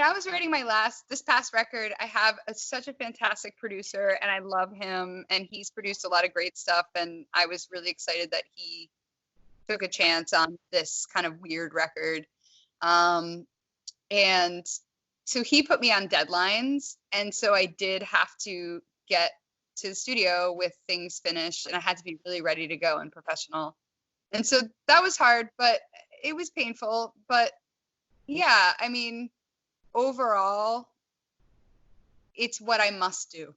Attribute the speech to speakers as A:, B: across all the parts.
A: I was writing this past record, I have such a fantastic producer, and I love him, and he's produced a lot of great stuff, and I was really excited that he took a chance on this kind of weird record. And so he put me on deadlines, and so I did have to get to the studio with things finished, and I had to be really ready to go and professional. And so that was hard, but it was painful. But yeah, I mean, overall, it's what I must do.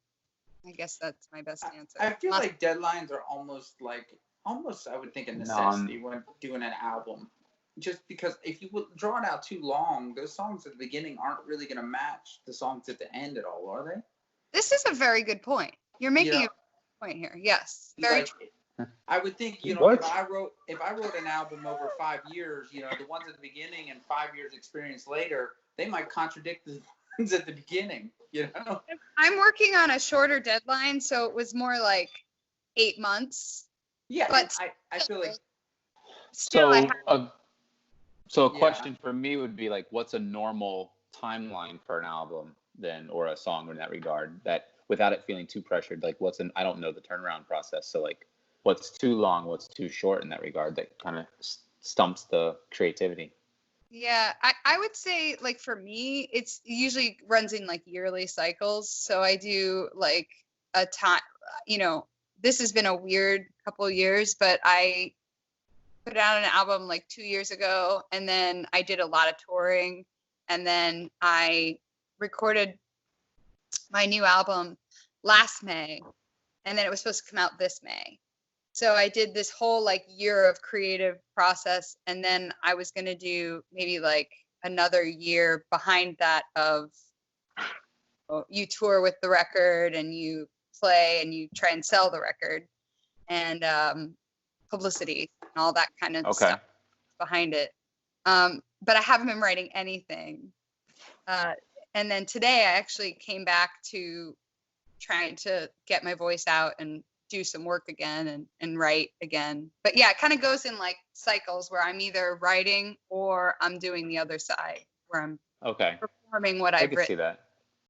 A: I guess that's my best answer.
B: I feel like deadlines are almost I would think a necessity when doing an album. Just because if you draw it out too long, those songs at the beginning aren't really going to match the songs at the end at all, are they?
A: This is a very good point. You're making a point here. Yes, very true.
B: I would think, if I wrote an album over 5 years, the ones at the beginning and 5 years experience later, they might contradict the ones at the beginning,
A: I'm working on a shorter deadline, so it was more like 8 months.
B: Yeah, but I feel like
C: still. So a question for me would be like, what's a normal timeline for an album then, or a song in that regard, that without it feeling too pressured, like I don't know the turnaround process. So like, what's too long, what's too short in that regard that kind of stumps the creativity?
A: Yeah, I would say, like, for me, it's usually runs in like yearly cycles. So I do like a time, this has been a weird couple of years, but I put out an album like 2 years ago, and then I did a lot of touring, and then I recorded my new album last May, and then it was supposed to come out this May. So I did this whole like year of creative process, and then I was going to do maybe like another year behind that of you tour with the record and you play and you try and sell the record, and publicity and all that kind of stuff behind it. But I haven't been writing anything. And then today I actually came back to trying to get my voice out and do some work again and write again. But yeah, it kind of goes in like cycles where I'm either writing or I'm doing the other side where I'm performing what I've written.
C: I can see that.